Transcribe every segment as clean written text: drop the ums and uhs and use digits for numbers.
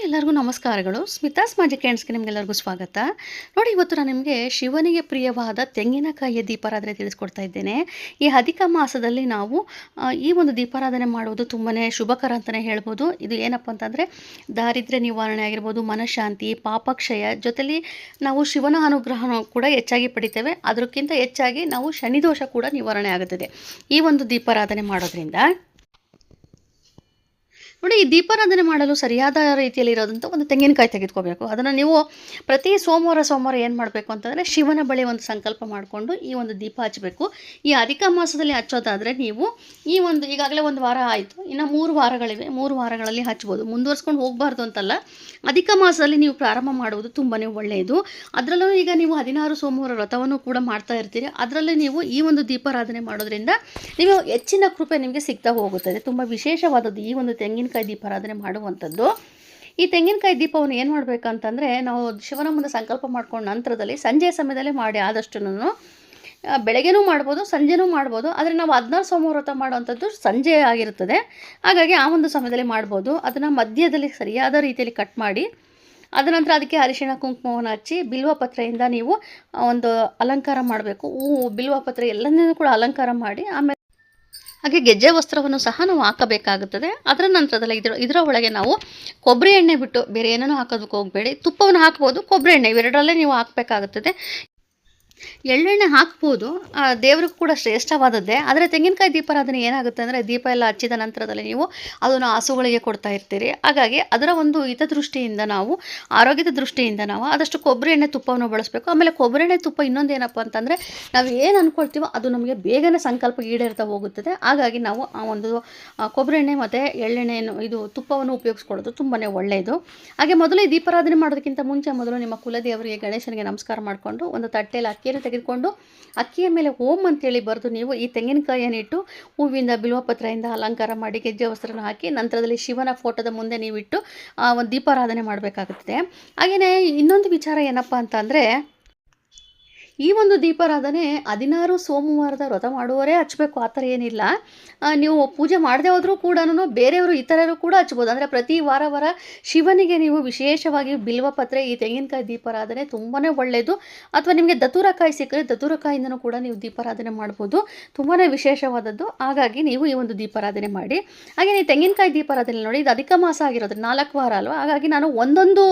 ಎಲ್ಲರಿಗೂ ನಮಸ್ಕಾರಗಳು. ಸ್ಮಿತಾಸ್ ಮ್ಯಾಜಿಕ್ ಹ್ಯಾಂಡ್ಸ್ಗೆ ನಿಮಗೆಲ್ಲರಿಗೂ ಸ್ವಾಗತ. ನೋಡಿ, ಇವತ್ತು ನಾನು ನಿಮಗೆ ಶಿವನಿಗೆ ಪ್ರಿಯವಾದ ತೆಂಗಿನಕಾಯಿಯ ದೀಪಾರಾಧನೆ ತಿಳಿಸ್ಕೊಡ್ತಾ ಇದ್ದೇನೆ. ಈ ಅಧಿಕ ಮಾಸದಲ್ಲಿ ನಾವು ಈ ಒಂದು ದೀಪಾರಾಧನೆ ಮಾಡುವುದು ತುಂಬಾ ಶುಭಕರ ಅಂತಲೇ ಹೇಳ್ಬೋದು. ಇದು ಏನಪ್ಪ ಅಂತಂದರೆ ದಾರಿದ್ರ್ಯ ನಿವಾರಣೆ ಆಗಿರ್ಬೋದು, ಮನಃಶಾಂತಿ, ಪಾಪಕ್ಷಯ, ಜೊತೆಲಿ ನಾವು ಶಿವನ ಅನುಗ್ರಹನೂ ಕೂಡ ಹೆಚ್ಚಾಗಿ ಪಡಿತೇವೆ. ಅದಕ್ಕಿಂತ ಹೆಚ್ಚಾಗಿ ನಾವು ಶನಿದೋಷ ಕೂಡ ನಿವಾರಣೆ ಆಗುತ್ತದೆ ಈ ಒಂದು ದೀಪಾರಾಧನೆ ಮಾಡೋದ್ರಿಂದ. ನೋಡಿ, ಈ ದೀಪಾರಾಧನೆ ಮಾಡಲು ಸರಿಯಾದ ರೀತಿಯಲ್ಲಿ ಇರೋದಂಥ ಒಂದು ತೆಂಗಿನಕಾಯಿ ತೆಗೆದುಕೋಬೇಕು. ಅದನ್ನು ನೀವು ಪ್ರತಿ ಸೋಮವಾರ ಏನು ಮಾಡಬೇಕು ಅಂತಂದರೆ ಶಿವನ ಬಳಿ ಒಂದು ಸಂಕಲ್ಪ ಮಾಡಿಕೊಂಡು ಈ ಒಂದು ದೀಪ ಹಚ್ಚಬೇಕು. ಈ ಅಧಿಕ ಮಾಸದಲ್ಲಿ ಹಚ್ಚೋದಾದರೆ ನೀವು ಈ ಒಂದು ಈಗಾಗಲೇ ಒಂದು ವಾರ ಆಯಿತು, ಇನ್ನು 3 ವಾರಗಳಿವೆ. 3 ವಾರಗಳಲ್ಲಿ ಹಚ್ಬೋದು, ಮುಂದುವರ್ಸ್ಕೊಂಡು ಹೋಗಬಾರ್ದು ಅಂತಲ್ಲ. ಅಧಿಕ ಮಾಸದಲ್ಲಿ ನೀವು ಪ್ರಾರಂಭ ಮಾಡುವುದು ತುಂಬಾ ಒಳ್ಳೆಯದು. ಅದರಲ್ಲೂ ಈಗ ನೀವು 16 ಸೋಮವಾರ ವ್ರತವನ್ನು ಕೂಡ ಮಾಡ್ತಾ ಇರ್ತೀರಿ. ಅದರಲ್ಲಿ ನೀವು ಈ ಒಂದು ದೀಪಾರಾಧನೆ ಮಾಡೋದ್ರಿಂದ ನೀವು ಹೆಚ್ಚಿನ ಕೃಪೆ ನಿಮಗೆ ಸಿಗ್ತಾ ಹೋಗುತ್ತದೆ. ತುಂಬ ವಿಶೇಷವಾದದ್ದು ಈ ಒಂದು ತೆಂಗಿನಕಾಯಿ ದೀಪಾರಾಧನೆ ಮಾಡುವಂಥದ್ದು. ಈ ತೆಂಗಿನಕಾಯಿ ದೀಪವನ್ನು ಏನು ಮಾಡಬೇಕಂತಂದರೆ, ನಾವು ಶಿವನ ಮುಂದೆ ಸಂಕಲ್ಪ ಮಾಡ್ಕೊಂಡು ನಂತರದಲ್ಲಿ ಸಂಜೆ ಸಮಯದಲ್ಲೇ ಮಾಡಿ. ಆದಷ್ಟು ಬೆಳಗ್ಗೆನೂ ಮಾಡ್ಬೋದು, ಸಂಜೆನೂ ಮಾಡ್ಬೋದು. ಆದರೆ ನಾವು 16 ಸೋಮವಾರ ವ್ರತ ಮಾಡುವಂಥದ್ದು ಸಂಜೆ ಆಗಿರುತ್ತದೆ. ಹಾಗಾಗಿ ಆ ಒಂದು ಸಮಯದಲ್ಲಿ ಮಾಡ್ಬೋದು. ಅದನ್ನು ಮಧ್ಯದಲ್ಲಿ ಸರಿಯಾದ ರೀತಿಯಲ್ಲಿ ಕಟ್ ಮಾಡಿ, ಅದನಂತರ ಅದಕ್ಕೆ ಅರಿಶಿಣ ಕುಂಕುಮವನ್ನು ಹಚ್ಚಿ ಬಿಲ್ವ ಪತ್ರೆಯಿಂದ ನೀವು ಒಂದು ಅಲಂಕಾರ ಮಾಡಬೇಕು. ಹೂವು, ಬಿಲ್ವ ಪತ್ರೆ ಎಲ್ಲನೂ ಕೂಡ ಅಲಂಕಾರ ಮಾಡಿ, ಆಮೇಲೆ ಹಾಗೆ ಗೆಜ್ಜೆ ವಸ್ತ್ರವನ್ನು ಸಹ ನಾವು ಹಾಕಬೇಕಾಗುತ್ತದೆ. ಅದರ ನಂತರದಲ್ಲಿ ಇದರ ಒಳಗೆ ನಾವು ಕೊಬ್ಬರಿ ಎಣ್ಣೆ ಬಿಟ್ಟು ಬೇರೆ ಏನೂ ಹಾಕೋದಕ್ಕೆ ಹೋಗಬೇಡಿ. ತುಪ್ಪವನ್ನು ಹಾಕ್ಬೋದು, ಕೊಬ್ಬರಿ ಎಣ್ಣೆ ಇವೆರಡರಲ್ಲೇ ನೀವು ಹಾಕಬೇಕಾಗುತ್ತದೆ. ಎಳ್ಳೆಣ್ಣೆ ಹಾಕ್ಬೋದು, ದೇವ್ರಿಗೂ ಕೂಡ ಶ್ರೇಷ್ಠವಾದದ್ದೇ. ಆದರೆ ತೆಂಗಿನಕಾಯಿ ದೀಪಾರಾಧನೆ ಏನಾಗುತ್ತೆ ಅಂದರೆ, ದೀಪ ಎಲ್ಲ ಹಚ್ಚಿದ ನಂತರದಲ್ಲಿ ನೀವು ಅದನ್ನು ಹಸುಗಳಿಗೆ ಕೊಡ್ತಾ ಇರ್ತೀರಿ. ಹಾಗಾಗಿ ಅದರ ಒಂದು ಹಿತದೃಷ್ಟಿಯಿಂದ ನಾವು, ಆರೋಗ್ಯದ ದೃಷ್ಟಿಯಿಂದ ನಾವು ಆದಷ್ಟು ಕೊಬ್ಬರಿ ಎಣ್ಣೆ ತುಪ್ಪವನ್ನು ಬಳಸಬೇಕು. ಆಮೇಲೆ ಕೊಬ್ಬರಿ ಎಣ್ಣೆ ತುಪ್ಪ ಇನ್ನೊಂದು ಏನಪ್ಪ ಅಂತಂದರೆ, ನಾವು ಏನು ಅಂದ್ಕೊಳ್ತೀವೋ ಅದು ನಮಗೆ ಬೇಗನೆ ಸಂಕಲ್ಪ ಈಡೇರ್ತಾ ಹೋಗುತ್ತದೆ. ಹಾಗಾಗಿ ನಾವು ಆ ಒಂದು ಕೊಬ್ಬರಿ ಎಣ್ಣೆ ಮತ್ತು ಎಳ್ಳೆಣ್ಣೆಯನ್ನು ಇದು ತುಪ್ಪವನ್ನು ಉಪಯೋಗಿಸ್ಕೊಳ್ಳೋದು ತುಂಬಾ ಒಳ್ಳೆಯದು. ಹಾಗೆ ಮೊದಲು ಈ ದೀಪಾರಾಧನೆ ಮಾಡೋದಕ್ಕಿಂತ ಮುಂಚೆ ಮೊದಲು ನಿಮ್ಮ ಕುಲದೇವರಿಗೆ ಗಣೇಶನಿಗೆ ನಮಸ್ಕಾರ ಮಾಡಿಕೊಂಡು ಒಂದು ತಟ್ಟೆಯಲ್ಲಿ ಅಕ್ಕಿಯನ್ನು ತೆಗೆದುಕೊಂಡು ಅಕ್ಕಿಯ ಮೇಲೆ ಓಂ ಅಂತೇಳಿ ಬರೆದು ನೀವು ಈ ತೆಂಗಿನಕಾಯಿಯನ್ನು ಇಟ್ಟು ಹೂವಿಂದ ಬಿಲ್ವಪತ್ರೆಯಿಂದ ಅಲಂಕಾರ ಮಾಡಿ ಗೆಜ್ಜೆ ವಸ್ತ್ರನ ಹಾಕಿ ನಂತರದಲ್ಲಿ ಶಿವನ ಫೋಟೋದ ಮುಂದೆ ನೀವಿಟ್ಟು ಒಂದು ದೀಪಾರಾಧನೆ ಮಾಡಬೇಕಾಗುತ್ತದೆ. ಹಾಗೆಯೇ ಇನ್ನೊಂದು ವಿಚಾರ ಏನಪ್ಪ ಅಂತಂದರೆ, ಈ ಒಂದು ದೀಪಾರಾಧನೆ 16 ಸೋಮವಾರದ ವ್ರತ ಮಾಡುವವರೇ ಹಚ್ಚಬೇಕು, ಆ ಥರ ಏನಿಲ್ಲ. ನೀವು ಪೂಜೆ ಮಾಡದೆ ಹೋದರೂ ಕೂಡ ಬೇರೆಯವರು ಇತರರು ಕೂಡ ಹಚ್ಬೋದು. ಅಂದರೆ ಪ್ರತಿ ವಾರ ಶಿವನಿಗೆ ನೀವು ವಿಶೇಷವಾಗಿ ಬಿಲ್ವಪತ್ರೆ, ಈ ತೆಂಗಿನಕಾಯಿ ದೀಪಾರಾಧನೆ ತುಂಬಾ ಒಳ್ಳೆಯದು. ಅಥವಾ ನಿಮಗೆ ದತುರಕಾಯಿ ಸಿಕ್ಕರೆ ದತುರಕಾಯಿಂದನೂ ಕೂಡ ನೀವು ದೀಪಾರಾಧನೆ ಮಾಡ್ಬೋದು, ತುಂಬಾ ವಿಶೇಷವಾದದ್ದು. ಹಾಗಾಗಿ ನೀವು ಈ ಒಂದು ದೀಪಾರಾಧನೆ ಮಾಡಿ. ಹಾಗೆ ಈ ತೆಂಗಿನಕಾಯಿ ದೀಪಾರಾಧನೆ ನೋಡಿ, ಇದು ಅಧಿಕ ಮಾಸ ಆಗಿರೋದು 4 ವಾರ ಅಲ್ವಾ. ಹಾಗಾಗಿ ನಾನು ಒಂದೊಂದು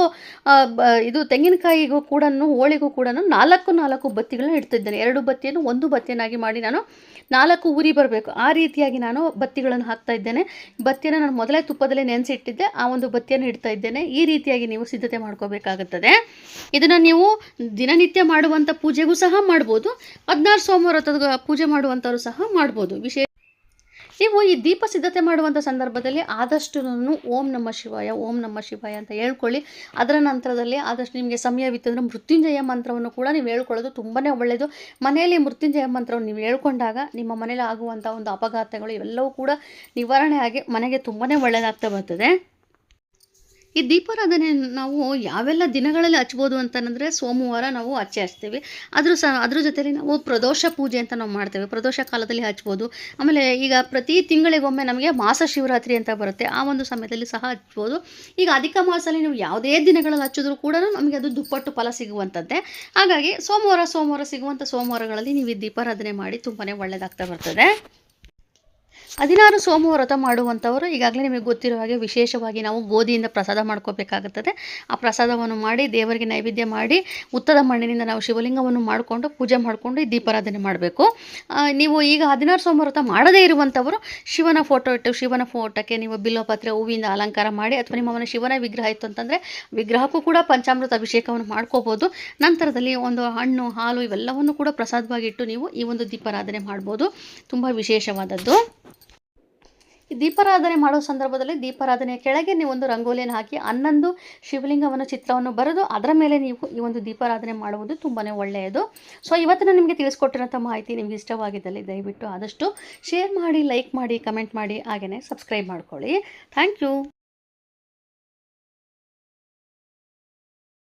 ಇದು ತೆಂಗಿನಕಾಯಿಗೂ ಕೂಡ, ಹೋಳಿಗೂ ಕೂಡ 4 ಬತ್ತಿಗಳನ್ನ ಇಡ್ತಿದ್ದೇನೆ. 2 ಬತ್ತಿಯನ್ನು 1 ಬತ್ತಿಯನ್ನಾಗಿ ಮಾಡಿ ನಾನು 4 ಉರಿ ಬರಬೇಕು, ಆ ರೀತಿಯಾಗಿ ನಾನು ಬತ್ತಿಗಳನ್ನು ಹಾಕ್ತಾ ಇದ್ದೇನೆ. ಬತ್ತಿಯನ್ನು ನಾನು ಮೊದಲೇ ತುಪ್ಪದಲ್ಲಿ ನೆನೆಸಿಟ್ಟಿದ್ದೆ, ಆ ಒಂದು ಬತ್ತಿಯನ್ನು ಇಡ್ತಾ ಇದ್ದೇನೆ. ಈ ರೀತಿಯಾಗಿ ನೀವು ಸಿದ್ಧತೆ ಮಾಡ್ಕೋಬೇಕಾಗುತ್ತದೆ. ಇದನ್ನು ನೀವು ದಿನನಿತ್ಯ ಮಾಡುವಂಥ ಪೂಜೆಗೂ ಸಹ ಮಾಡ್ಬೋದು, 16 ಸೋಮವಾರ ಪೂಜೆ ಮಾಡುವಂಥವ್ರು ಸಹ ಮಾಡ್ಬೋದು. ನೀವು ಈ ದೀಪ ಸಿದ್ಧತೆ ಮಾಡುವಂಥ ಸಂದರ್ಭದಲ್ಲಿ ಆದಷ್ಟು ಓಂ ನಮಃ ಶಿವಾಯ, ಓಂ ನಮಃ ಶಿವಾಯ ಅಂತ ಹೇಳ್ಕೊಳ್ಳಿ. ಅದರ ನಂತರದಲ್ಲಿ ಆದಷ್ಟು ನಿಮಗೆ ಸಮಯವಿತ್ತು ಅಂದರೆ ಮೃತ್ಯುಂಜಯ ಮಂತ್ರವನ್ನು ಕೂಡ ನೀವು ಹೇಳ್ಕೊಳ್ಳೋದು ತುಂಬಾ ಒಳ್ಳೆಯದು. ಮನೆಯಲ್ಲಿ ಮೃತ್ಯುಂಜಯ ಮಂತ್ರವನ್ನು ನೀವು ಹೇಳ್ಕೊಂಡಾಗ ನಿಮ್ಮ ಮನೇಲಿ ಆಗುವಂಥ ಒಂದು ಅಪಘಾತಗಳು ಇವೆಲ್ಲವೂ ಕೂಡ ನಿವಾರಣೆ ಆಗಿ ಮನೆಗೆ ತುಂಬಾ ಒಳ್ಳೆಯದಾಗ್ತಾ ಬರ್ತದೆ. ಈ ದೀಪಾರಾಧನೆ ನಾವು ಯಾವೆಲ್ಲ ದಿನಗಳಲ್ಲಿ ಹಚ್ಬೋದು ಅಂತಂದರೆ, ಸೋಮವಾರ ನಾವು ಹಚ್ತೀವಿ. ಅದ್ರ ಜೊತೆಲಿ ನಾವು ಪ್ರದೋಷ ಪೂಜೆ ಅಂತ ನಾವು ಮಾಡ್ತೇವೆ, ಪ್ರದೋಷ ಕಾಲದಲ್ಲಿ ಹಚ್ಬೋದು. ಆಮೇಲೆ ಈಗ ಪ್ರತಿ ತಿಂಗಳಿಗೊಮ್ಮೆ ನಮಗೆ ಮಾಸ ಶಿವರಾತ್ರಿ ಅಂತ ಬರುತ್ತೆ, ಆ ಒಂದು ಸಮಯದಲ್ಲಿ ಸಹ ಹಚ್ಬೋದು. ಈಗ ಅಧಿಕ ಮಾಸದಲ್ಲಿ ನೀವು ಯಾವುದೇ ದಿನಗಳಲ್ಲಿ ಹಚ್ಚಿದ್ರೂ ಕೂಡ ನಮಗೆ ಅದು ದುಪ್ಪಟ್ಟು ಫಲ ಸಿಗುವಂಥದ್ದೇ. ಹಾಗಾಗಿ ಸೋಮವಾರ ಸಿಗುವಂಥ ಸೋಮವಾರಗಳಲ್ಲಿ ನೀವು ಈ ದೀಪಾರಾಧನೆ ಮಾಡಿ ತುಂಬಾ ಒಳ್ಳೆಯದಾಗ್ತಾ ಬರ್ತದೆ. 16 ಸೋಮವಾರ ವ್ರತ ಮಾಡುವಂಥವರು ಈಗಾಗಲೇ ನಿಮಗೆ ಗೊತ್ತಿರೋ ಹಾಗೆ ವಿಶೇಷವಾಗಿ ನಾವು ಗೋಧಿಯಿಂದ ಪ್ರಸಾದ ಮಾಡ್ಕೋಬೇಕಾಗುತ್ತದೆ. ಆ ಪ್ರಸಾದವನ್ನು ಮಾಡಿ ದೇವರಿಗೆ ನೈವೇದ್ಯ ಮಾಡಿ ಉತ್ತದ ಮಣ್ಣಿನಿಂದ ನಾವು ಶಿವಲಿಂಗವನ್ನು ಮಾಡಿಕೊಂಡು ಪೂಜೆ ಮಾಡಿಕೊಂಡು ಈ ದೀಪಾರಾಧನೆ ಮಾಡಬೇಕು. ನೀವು ಈಗ 16 ಸೋಮವಾರ ವ್ರತ ಮಾಡದೇ ಇರುವಂಥವರು ಶಿವನ ಫೋಟೋ ಇಟ್ಟು ಶಿವನ ಫೋಟೋಕ್ಕೆ ನೀವು ಬಿಲ್ವಪತ್ರೆ ಹೂವಿಂದ ಅಲಂಕಾರ ಮಾಡಿ, ಅಥವಾ ನಿಮ್ಮ ಮನೆ ಶಿವನ ವಿಗ್ರಹ ಇತ್ತು ಅಂತಂದರೆ ವಿಗ್ರಹಕ್ಕೂ ಕೂಡ ಪಂಚಾಮೃತ ಅಭಿಷೇಕವನ್ನು ಮಾಡ್ಕೋಬೋದು. ನಂತರದಲ್ಲಿ ಒಂದು ಹಣ್ಣು, ಹಾಲು ಇವೆಲ್ಲವನ್ನು ಕೂಡ ಪ್ರಸಾದವಾಗಿ ಇಟ್ಟು ನೀವು ಈ ಒಂದು ದೀಪಾರಾಧನೆ ಮಾಡ್ಬೋದು. ತುಂಬ ವಿಶೇಷವಾದದ್ದು. ಈ ದೀಪಾರಾಧನೆ ಮಾಡೋ ಸಂದರ್ಭದಲ್ಲಿ ದೀಪಾರಾಧನೆಯ ಕೆಳಗೆ ನೀವು ಒಂದು ರಂಗೋಲಿಯನ್ನು ಹಾಕಿ 11 ಶಿವಲಿಂಗವನ್ನು ಚಿತ್ರವನ್ನು ಬರೆದು ಅದರ ಮೇಲೆ ನೀವು ಈ ಒಂದು ದೀಪಾರಾಧನೆ ಮಾಡುವುದು ತುಂಬಾ ಒಳ್ಳೆಯದು. ಸೊ ಇವತ್ತು ನಾನು ನಿಮಗೆ ತಿಳಿಸ್ಕೊಟ್ಟಿರೋಂಥ ಮಾಹಿತಿ ನಿಮಗೆ ಇಷ್ಟವಾಗಿದ್ದಲ್ಲಿ ದಯವಿಟ್ಟು ಆದಷ್ಟು ಶೇರ್ ಮಾಡಿ, ಲೈಕ್ ಮಾಡಿ, ಕಮೆಂಟ್ ಮಾಡಿ, ಹಾಗೆಯೇ ಸಬ್ಸ್ಕ್ರೈಬ್ ಮಾಡ್ಕೊಳ್ಳಿ. Thank you.